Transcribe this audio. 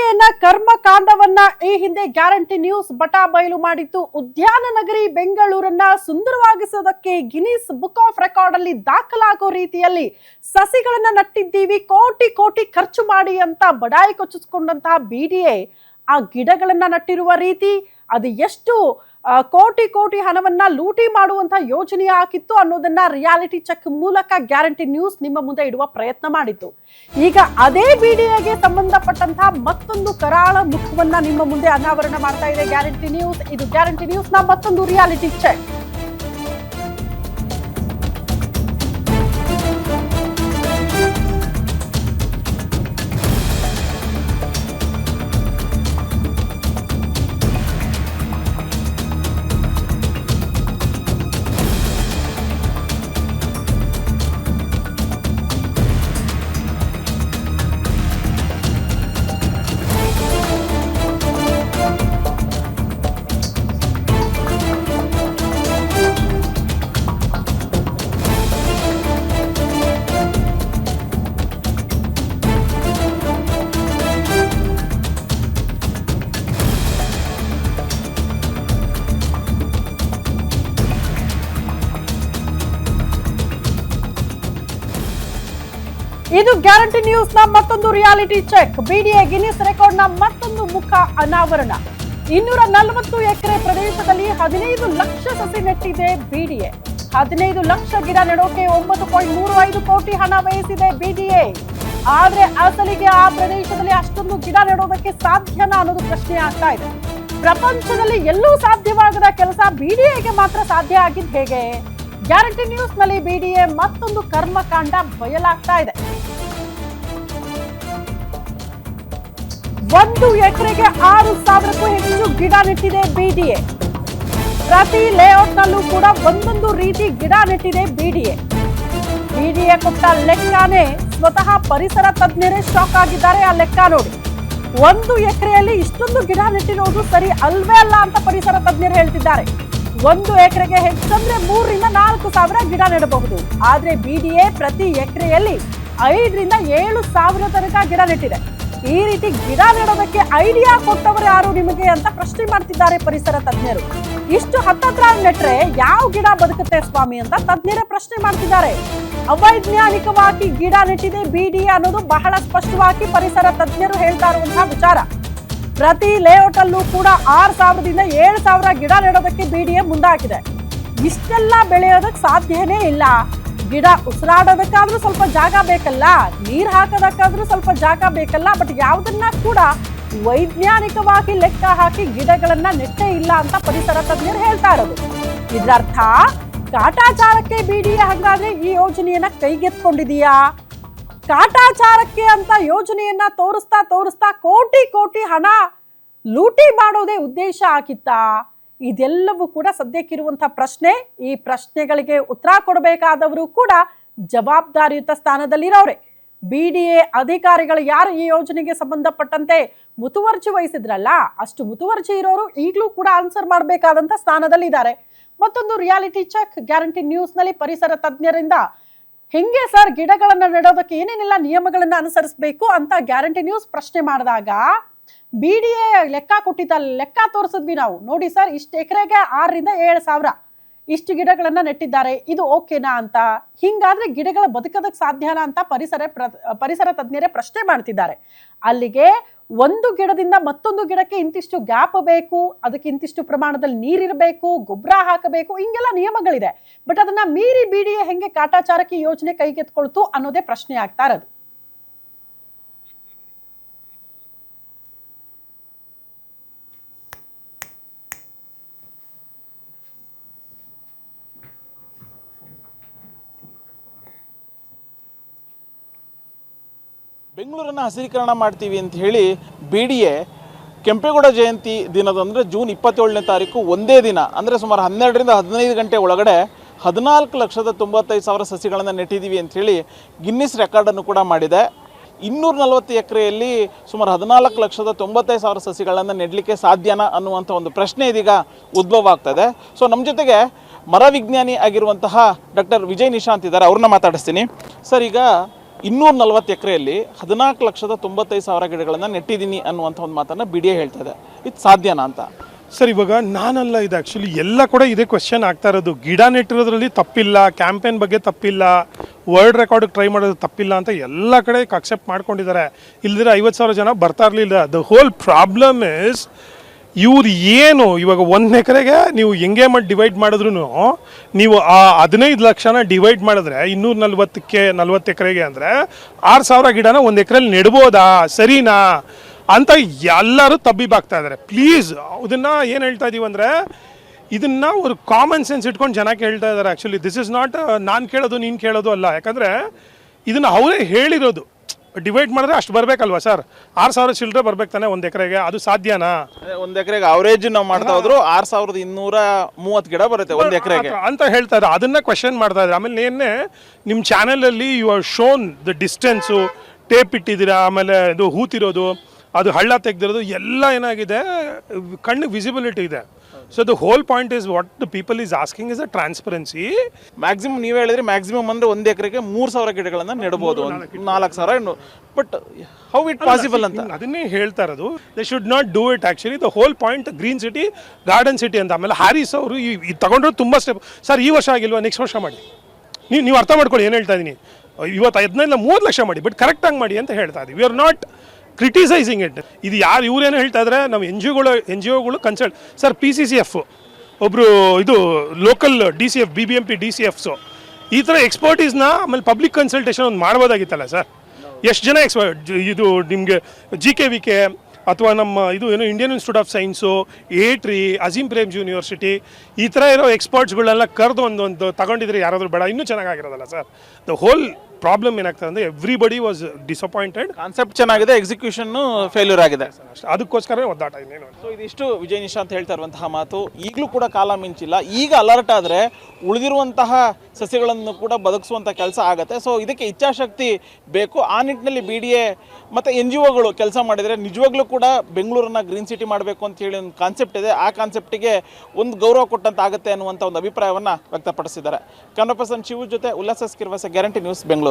ಬಿಡಿಎನ ಕರ್ಮಕಾಂಡವನ್ನ ಈ ಹಿಂದೆ guarantee news ಬಟಾ ಬಯಲು ಮಾಡಿತ್ತು. ಉದ್ಯಾನ ನಗರಿ ಬೆಂಗಳೂರನ್ನ ಸುಂದರವಾಗಿಸೋದಕ್ಕೆ ಗಿನ್ನಿಸ್ ಬುಕ್ ಆಫ್ ರೆಕಾರ್ಡ್ ಅಲ್ಲಿ ದಾಖಲಾಗೋ ರೀತಿಯಲ್ಲಿ ಸಸಿಗಳನ್ನ ನಟ್ಟಿದ್ದೀವಿ, ಕೋಟಿ ಕೋಟಿ ಖರ್ಚು ಮಾಡಿ ಅಂತ ಬಡಾಯಿ ಕೊಚ್ಚಿಸ್ಕೊಂಡಂತಹ ಬಿಡಿಎ ಆ ಗಿಡಗಳನ್ನ ನಟ್ಟಿರುವ ರೀತಿ, ಅದು ಎಷ್ಟು ಕೋಟಿ ಕೋಟಿ ಹಣವನ್ನ ಲೂಟಿ ಮಾಡುವಂತ ಯೋಜನೆ ಹಾಕಿತ್ತು ಅನ್ನೋದನ್ನ ರಿಯಾಲಿಟಿ ಚೆಕ್ ಮೂಲಕ ಗ್ಯಾರಂಟಿ ನ್ಯೂಸ್ ನಿಮ್ಮ ಮುಂದೆ ಇಡುವ ಪ್ರಯತ್ನ ಮಾಡಿತ್ತು. ಈಗ ಅದೇ ಬಿಡಿಎಗೆ ಸಂಬಂಧಪಟ್ಟಂತಹ ಮತ್ತೊಂದು ಕರಾಳ ಮುಖವನ್ನ ನಿಮ್ಮ ಮುಂದೆ ಅನಾವರಣ ಮಾಡ್ತಾ ಇದೆ ಗ್ಯಾರಂಟಿ ನ್ಯೂಸ್. ಇದು ಗ್ಯಾರಂಟಿ ನ್ಯೂಸ್ ನ ಮತ್ತೊಂದು ರಿಯಾಲಿಟಿ ಚೆಕ್. ಇದು ಗ್ಯಾರಂಟಿ ನ್ಯೂಸ್ ನ ಮತ್ತೊಂದು reality check. BDA Guinness record ನ ಮತ್ತೊಂದು ಮುಖ ಅನಾವರಣ. 240 ಎಕರೆ ಪ್ರದೇಶದಲ್ಲಿ 15 ಲಕ್ಷ ಸಸಿ ನೆಟ್ಟಿದೆ ಬಿಡಿಎ. 15 ಲಕ್ಷ ಗಿಡ ನೆಡೋಕೆ 9.35 ಕೋಟಿ ಹಣ ವ್ಯಯಿಸಿದೆ ಬಿಡಿಎ. ಆದ್ರೆ ಅಸಲಿಗೆ ಆ ಪ್ರದೇಶದಲ್ಲಿ ಅಷ್ಟೊಂದು ಗಿಡ ನೆಡೋದಕ್ಕೆ ಸಾಧ್ಯನಾ ಅನ್ನೋದು ಪ್ರಶ್ನೆ ಆಗ್ತಾ ಇದೆ. ಪ್ರಪಂಚದಲ್ಲಿ ಎಲ್ಲೂ ಸಾಧ್ಯವಾಗದ ಕೆಲಸ ಬಿಡಿಎಗೆ ಮಾತ್ರ ಸಾಧ್ಯ ಆಗಿದ್ದು ಹೇಗೆ? ಗ್ಯಾರಂಟಿ ನ್ಯೂಸ್ ನಲ್ಲಿ ಬಿಡಿಎ ಮತ್ತೊಂದು ಕರ್ಮಕಾಂಡ ಬಯಲಾಗ್ತಾ ಇದೆ. 1 ಎಕರೆಗೆ 6,000ಕ್ಕೂ ಹೆಚ್ಚು ಗಿಡ ನೆಟ್ಟಿದೆ ಬಿಡಿಎ. ಪ್ರತಿ ಲೇಔಟ್ ನಲ್ಲೂ ಕೂಡ ಒಂದೊಂದು ರೀತಿ ಗಿಡ ನೆಟ್ಟಿದೆ ಬಿಡಿಎ. ಬಿಡಿಎ ಕೊಟ್ಟ ಲೆಕ್ಕನೇ ಸ್ವತಃ ಪರಿಸರ ತಜ್ಞರೇ ಶಾಕ್ ಆಗಿದ್ದಾರೆ. ಆ ಲೆಕ್ಕ ನೋಡಿ, 1 ಎಕರೆಯಲ್ಲಿ ಇಷ್ಟೊಂದು ಗಿಡ ನೆಟ್ಟಿರೋದು ಸರಿ ಅಲ್ವೇ ಅಲ್ಲ ಅಂತ ಪರಿಸರ ತಜ್ಞರು ಹೇಳ್ತಿದ್ದಾರೆ. 1 ಎಕರೆಗೆ ಹೆಚ್ಚಂದ್ರೆ 3 ರಿಂದ 4 ಸಾವಿರ ಗಿಡ ನೆಡಬಹುದು. ಆದ್ರೆ ಬಿಡಿಎ ಪ್ರತಿ ಎಕರೆಯಲ್ಲಿ 5 ರಿಂದ 7 ಸಾವಿರ ತನಕ ಗಿಡ ನೆಟ್ಟಿದೆ. ಈ ರೀತಿ ಗಿಡ ನೆಡೋದಕ್ಕೆ ಐಡಿಯಾ ಕೊಟ್ಟವರು ಯಾರು ನಿಮಗೆ ಅಂತ ಪ್ರಶ್ನೆ ಮಾಡ್ತಿದ್ದಾರೆ ಪರಿಸರ ತಜ್ಞರು. ಇಷ್ಟು ಹತ್ತತ್ರ ನೆಟ್ರೆ ಯಾವ ಗಿಡ ಬದುಕುತ್ತೆ ಸ್ವಾಮಿ ಅಂತ ತಜ್ಞರೇ ಪ್ರಶ್ನೆ ಮಾಡ್ತಿದ್ದಾರೆ. ಅವೈಜ್ಞಾನಿಕವಾಗಿ ಗಿಡ ನೆಟ್ಟಿದೆ ಬಿಡಿಎ ಅನ್ನೋದು ಬಹಳ ಸ್ಪಷ್ಟವಾಗಿ ಪರಿಸರ ತಜ್ಞರು ಹೇಳ್ತಾ ಇರುವಂತಹ ವಿಚಾರ. ಪ್ರತಿ ಲೇಔಟ್ ಅಲ್ಲೂ ಕೂಡ 6,000ದಿಂದ 7,000 ಗಿಡ ನೆಡೋದಕ್ಕೆ ಬಿಡಿಎ ಮುಂದಾಕಿದೆ. ಇಷ್ಟೆಲ್ಲ ಬೆಳೆಯೋದಕ್ಕೆ ಸಾಧ್ಯನೇ ಇಲ್ಲ. ಗಿಡ ಉಸಿರಾಡೋದಕ್ಕಾದ್ರೂ ಸ್ವಲ್ಪ ಜಾಗ ಬೇಕಲ್ಲ, ನೀರ್ ಹಾಕೋದಕ್ಕಾದ್ರೂ ಸ್ವಲ್ಪ ಜಾಗ ಬೇಕಲ್ಲ. ಬಟ್ ಯಾವುದನ್ನ ಕೂಡ ವೈಜ್ಞಾನಿಕವಾಗಿ ಲೆಕ್ಕ ಹಾಕಿ ಗಿಡಗಳನ್ನ ನೆಟ್ಟೇ ಇಲ್ಲ ಅಂತ ಪರಿಸರ ತಜ್ಞರು ಹೇಳ್ತಾ ಇರೋದು. ಇದರರ್ಥ ಕಾಟಾಚಾರಕ್ಕೆ ಬಿಡಿಎ ಹಾಗಾದ್ರೆ ಈ ಯೋಜನೆಯನ್ನ ಕೈಗೆತ್ಕೊಂಡಿದೀಯಾ? ಕಾಟಾಚಾರಕ್ಕೆ ಅಂತ ಯೋಜನೆಯನ್ನ ತೋರಿಸ್ತಾ ಕೋಟಿ ಕೋಟಿ ಹಣ ಲೂಟಿ ಮಾಡೋದೇ ಉದ್ದೇಶ ಆಗಿತ್ತಾ? ಇದೆಲ್ಲವೂ ಕೂಡ ಸದ್ಯಕ್ಕಿರುವಂತಹ ಪ್ರಶ್ನೆ. ಈ ಪ್ರಶ್ನೆಗಳಿಗೆ ಉತ್ತರ ಕೊಡಬೇಕಾದವರು ಕೂಡ ಜವಾಬ್ದಾರಿಯುತ ಸ್ಥಾನದಲ್ಲಿರೋರೆ. ಬಿಡಿಎ ಅಧಿಕಾರಿಗಳು ಯಾರು ಈ ಯೋಜನೆಗೆ ಸಂಬಂಧಪಟ್ಟಂತೆ ಮುತುವರ್ಜಿ ವಹಿಸಿದ್ರಲ್ಲ, ಅಷ್ಟು ಮುತುವರ್ಜಿ ಇರೋರು ಈಗಲೂ ಕೂಡ ಆನ್ಸರ್ ಮಾಡಬೇಕಾದಂತ ಸ್ಥಾನದಲ್ಲಿದ್ದಾರೆ. ಮತ್ತೊಂದು ರಿಯಾಲಿಟಿ ಚೆಕ್ ಗ್ಯಾರಂಟಿ ನ್ಯೂಸ್ ನಲ್ಲಿ ಪರಿಸರ ತಜ್ಞರಿಂದ ಹೆಂಗೆ ಸರ್ ಗಿಡಗಳನ್ನ ನೆಡೋದಕ್ಕೆ ಏನೇನೆಲ್ಲ ನಿಯಮಗಳನ್ನ ಅನುಸರಿಸಬೇಕು ಅಂತ ಗ್ಯಾರಂಟಿ ನ್ಯೂಸ್ ಪ್ರಶ್ನೆ ಮಾಡಿದಾಗ ಬಿಡಿಎ ಲೆಕ್ಕ ಕೊಟ್ಟಿದ್ದಲ್ಲ, ಲೆಕ್ಕ ತೋರಿಸಿದ್ವಿ ನಾವು. ನೋಡಿ ಸರ್, ಇಷ್ಟು ಎಕರೆಗೆ 6 ರಿಂದ 7 ಸಾವಿರ ಇಷ್ಟು ಗಿಡಗಳನ್ನ ನೆಟ್ಟಿದ್ದಾರೆ, ಇದು ಓಕೆನಾ ಅಂತ. ಹಿಂಗಾದ್ರೆ ಗಿಡಗಳ ಬದುಕೋದಕ್ಕೆ ಸಾಧ್ಯನಾ ಅಂತ ಪರಿಸರ ತಜ್ಞರೇ ಪ್ರಶ್ನೆ ಮಾಡ್ತಿದ್ದಾರೆ. ಅಲ್ಲಿಗೆ ಒಂದು ಗಿಡದಿಂದ ಮತ್ತೊಂದು ಗಿಡಕ್ಕೆ ಇಂತಿಷ್ಟು ಗ್ಯಾಪ್ ಬೇಕು, ಅದಕ್ಕೆ ಇಂತಿಷ್ಟು ಪ್ರಮಾಣದಲ್ಲಿ ನೀರಿರಬೇಕು, ಗೊಬ್ಬರ ಹಾಕಬೇಕು, ಹಿಂಗೆಲ್ಲ ನಿಯಮಗಳಿದೆ. ಬಟ್ ಅದನ್ನ ಮೀರಿ ಬಿಡಿಎ ಹೆಂಗೆ ಕಾಟಾಚಾರಕ್ಕೆ ಯೋಜನೆ ಕೈಗೆತ್ಕೊಳ್ತು ಅನ್ನೋದೇ ಪ್ರಶ್ನೆ ಆಗ್ತಾ ಇರೋದು. ಬೆಂಗಳೂರನ್ನು ಹಸಿರೀಕರಣ ಮಾಡ್ತೀವಿ ಅಂತ ಹೇಳಿ ಬಿಡಿಎ ಕೆಂಪೇಗೌಡ ಜಯಂತಿ ದಿನದಂದರೆ ಜೂನ್ 27ನೇ ತಾರೀಕು ಒಂದೇ ದಿನ ಅಂದರೆ ಸುಮಾರು 12 ರಿಂದ 15 ಗಂಟೆ ಒಳಗಡೆ 14,95,000 ಸಸಿಗಳನ್ನು ನೆಟ್ಟಿದ್ದೀವಿ ಅಂಥೇಳಿ ಗಿನ್ನಿಸ್ ರೆಕಾರ್ಡನ್ನು ಕೂಡ ಮಾಡಿದೆ. 240 ಎಕರೆಯಲ್ಲಿ ಸುಮಾರು 14,95,000 ಸಸಿಗಳನ್ನು ನೆಡಲಿಕ್ಕೆ ಸಾಧ್ಯನಾ ಅನ್ನುವಂಥ ಒಂದು ಪ್ರಶ್ನೆ ಇದೀಗ ಉದ್ಭವ ಆಗ್ತದೆ. ಸೊ ನಮ್ಮ ಜೊತೆಗೆ ಮರ ವಿಜ್ಞಾನಿ ಆಗಿರುವಂತಹ ಡಾಕ್ಟರ್ ವಿಜಯ್ ನಿಶಾಂತ್ ಇದ್ದಾರೆ, ಅವ್ರನ್ನ ಮಾತಾಡಿಸ್ತೀನಿ. ಸರ್, ಈಗ 240 ಎಕರೆಯಲ್ಲಿ 14,95,000 ಗಿಡಗಳನ್ನು ನೆಟ್ಟಿದ್ದೀನಿ ಅನ್ನುವಂಥ ಒಂದು ಮಾತನ್ನು BDA ಹೇಳ್ತಾ ಇದೆ. ಇದು ಸಾಧ್ಯನಾ ಅಂತ? ಸರ್, ಇವಾಗ ನಾನಲ್ಲ, ಇದು ಆ್ಯಕ್ಚುಲಿ ಎಲ್ಲ ಕೂಡ ಇದೇ ಕ್ವೆಶ್ಚನ್ ಆಗ್ತಾ ಇರೋದು. ಗಿಡ ನೆಟ್ಟಿರೋದ್ರಲ್ಲಿ ತಪ್ಪಿಲ್ಲ, ಕ್ಯಾಂಪೇನ್ ಬಗ್ಗೆ ತಪ್ಪಿಲ್ಲ, ವರ್ಲ್ಡ್ ರೆಕಾರ್ಡ್ಗೆ ಟ್ರೈ ಮಾಡೋದು ತಪ್ಪಿಲ್ಲ ಅಂತ ಎಲ್ಲ ಕಡೆ ಅಕ್ಸೆಪ್ಟ್ ಮಾಡ್ಕೊಂಡಿದ್ದಾರೆ. ಇಲ್ದಿರ 50,000 ಜನ ಬರ್ತಾ ಇರಲಿಲ್ಲ. ದ ಹೋಲ್ ಪ್ರಾಬ್ಲಮ್ ಇಸ್ ಇವ್ರು ಏನು ಇವಾಗ 1 ಎಕರೆಗೆ ನೀವು ಹೆಂಗೆ ಮಾಡಿ ಡಿವೈಡ್ ಮಾಡಿದ್ರು ನೀವು ಆ 15 ಲಕ್ಷನ ಡಿವೈಡ್ ಮಾಡಿದ್ರೆ 240 ಎಕರೆಗೆ ಅಂದರೆ 6,000 ಗಿಡನ 1 ಎಕರೆಲಿ ನೆಡ್ಬೋದಾ, ಸರಿನಾ ಅಂತ ಎಲ್ಲರೂ ತಬ್ಬಿಬಾಗ್ತಾ ಇದ್ದಾರೆ. ಪ್ಲೀಸ್ ಅದನ್ನು ಏನು ಹೇಳ್ತಾ ಇದೀವಿ ಅಂದರೆ ಇದನ್ನ ಒಂದು ಕಾಮನ್ ಸೆನ್ಸ್ ಇಟ್ಕೊಂಡು ಜನಕ್ಕೆ ಹೇಳ್ತಾ ಇದ್ದಾರೆ. ಆ್ಯಕ್ಚುಲಿ ದಿಸ್ ಇಸ್ ನಾಟ್ ನಾನು ಕೇಳೋದು ನೀನು ಕೇಳೋದು ಅಲ್ಲ. ಯಾಕಂದರೆ ಇದನ್ನು ಅವರೇ ಹೇಳಿರೋದು. ಡಿವೈಡ್ ಮಾಡಿದ್ರೆ ಅಷ್ಟು ಬರಬೇಕಲ್ವಾ ಸರ್? 6,000 ಚಿಲ್ಲರೆ ಬರ್ಬೇಕು ತಾನೆ 1 ಎಕರೆಗೆ, ಅದು ಸಾಧ್ಯನಾ? 1 ಎಕರೆಗೆ ಅವರೇಜ್ ನಾವು ಮಾಡ್ತಾ ಹೋದ್ರು 6,230 ಗಿಡ ಬರುತ್ತೆ 1 ಎಕರೆಗೆ ಅಂತ ಹೇಳ್ತಾ ಇದ್ದಾರೆ. ಅದನ್ನ ಕ್ವೆಶನ್ ಮಾಡ್ತಾ ಇದ್ದಾರೆ. ಆಮೇಲೆ ಏನೇ ನಿಮ್ಮ ಚಾನೆಲಲ್ಲಿ you are shown the distance, tape ಇಟ್ಟಿದ್ದೀರಾ, ಆಮೇಲೆ ಇದು ಹೂತಿರೋದು, ಅದು ಹಳ್ಳ ತೆಗ್ದಿರೋದು ಎಲ್ಲ ಏನಾಗಿದೆ, ಕಣ್ಣು ವಿಸಿಬಿಲಿಟಿ ಇದೆ. So the whole point is what the people is asking is a transparency. Maximum ನೀವು ಹೇಳಿದ್ರೆ ಮ್ಯಾಕ್ಸಿಮಮ್ ಅಂದರೆ 1 ಎಕರೆಗೆ 3,000 ಗಿಡಗಳನ್ನು ನೆಡ್ಬೋದು, 4,000. ಬಟ್ ಹೌ ಇಟ್ ಪಾಸಿಬಲ್ ಅಂತ ಅದನ್ನೇ ಹೇಳ್ತಾ ಇರೋದು. They should not do it. Actually the whole point green city, garden city ಅಂತ. ಆಮೇಲೆ ಹ್ಯಾರಿಸ್ ಅವರು ಈ ತಗೊಂಡ್ರು ತುಂಬ ಸ್ಟೆಪ್. ಸರ್, ಈ ವರ್ಷ ಆಗಿಲ್ವಾ, ನೆಕ್ಸ್ಟ್ ವರ್ಷ ಮಾಡಿ. ನೀವು ಅರ್ಥ ಮಾಡ್ಕೊಳ್ಳಿ ಏನು ಹೇಳ್ತಾ ಇದ್ದೀನಿ. ಇವತ್ತು 15-30 ಲಕ್ಷ ಮಾಡಿ, ಬಟ್ ಕರೆಕ್ಟಾಗಿ ಮಾಡಿ ಅಂತ ಹೇಳ್ತಾ ಇದ್ದೀವಿ. We are not criticising it. ಇದು ಯಾರು ಇವ್ರೇನು ಹೇಳ್ತಾ ಇದ್ದಾರೆ, ನಾವು ಎನ್ ಜಿ ಒಗಳು ಕನ್ಸಲ್ಟ್. ಸರ್, PCCF ಒಬ್ಬರು ಇದು ಲೋಕಲ್ DCF BBMP DCFಸು ಈ ಥರ ಎಕ್ಸ್ಪರ್ಟೀಸ್ನ ಆಮೇಲೆ ಪಬ್ಲಿಕ್ ಕನ್ಸಲ್ಟೇಷನ್ ಒಂದು ಮಾಡ್ಬೋದಾಗಿತ್ತಲ್ಲ ಸರ್? ಎಷ್ಟು ಜನ ಇದು ನಿಮಗೆ GKVK ಅಥವಾ ನಮ್ಮ ಇದು ಏನು Indian Institute of Science, ATREE, Azim Prem university ಈ ಥರ ಇರೋ ಎಕ್ಸ್ಪರ್ಟ್ಸ್ಗಳನ್ನೆಲ್ಲ ಕರೆದು ಒಂದು ತಗೊಂಡಿದ್ರೆ ಯಾರಾದರೂ ಬೇಡ, ಇನ್ನೂ ಚೆನ್ನಾಗಿರೋದಲ್ಲ ಸರ್? ದ ಹೋಲ್ ಪ್ರಾಬ್ಲಮ್ ಏನಾಗ್ತದೆ ಅಂದರೆ ಎವ್ರಿಬಡಿ ವಾಸ್ ಡಿಸಪಾಯಿಂಟೆಡ್. ಕಾನ್ಸೆಪ್ಟ್ ಚೆನ್ನಾಗಿದೆ, ಎಕ್ಸಿಕ್ಯೂಷನ್ ಫೇಲ್ಯೂರ್ ಆಗಿದೆ. ಅದಕ್ಕೋಸ್ಕರ ಒದ್ದಾಟ ಇನ್ನೇನು. ಸೊ ಇದಿಷ್ಟು ವಿಜಯ್ ನಿಶಾಂತ್ ಹೇಳ್ತಾ ಇರುವಂತಹ ಮಾತು. ಈಗಲೂ ಕೂಡ ಕಾಲ ಮಿಂಚಿಲ್ಲ. ಈಗ ಅಲರ್ಟ್ ಆದರೆ ಉಳಿದಿರುವಂತಹ ಸಸ್ಯಗಳನ್ನು ಕೂಡ ಬದುಕಿಸುವಂಥ ಕೆಲಸ ಆಗುತ್ತೆ. ಸೊ ಇದಕ್ಕೆ ಇಚ್ಛಾಶಕ್ತಿ ಬೇಕು. ಆ ನಿಟ್ಟಿನಲ್ಲಿ BDA ಮತ್ತು NGOಗಳು ಕೆಲಸ ಮಾಡಿದರೆ ನಿಜವಾಗ್ಲೂ ಕೂಡ ಬೆಂಗಳೂರನ್ನ ಗ್ರೀನ್ ಸಿಟಿ ಮಾಡಬೇಕು ಅಂತ ಹೇಳಿ ಒಂದು ಕಾನ್ಸೆಪ್ಟ್ ಇದೆ. ಆ ಕಾನ್ಸೆಪ್ಟಿಗೆ ಒಂದು ಗೌರವ ಕೊಟ್ಟಂತ ಆಗುತ್ತೆ ಅನ್ನುವಂಥ ಒಂದು ಅಭಿಪ್ರಾಯವನ್ನು ವ್ಯಕ್ತಪಡಿಸಿದ್ದಾರೆ. ಕ್ಯಾಮ್ರಾ ಪರ್ಸನ್ ಶಿವು ಜೊತೆ ಉಲ್ಲಾಸ ಸ್ಕಿರ್ವಾಸ, ಗ್ಯಾರಂಟಿ ನ್ಯೂಸ್, ಬೆಂಗಳೂರು.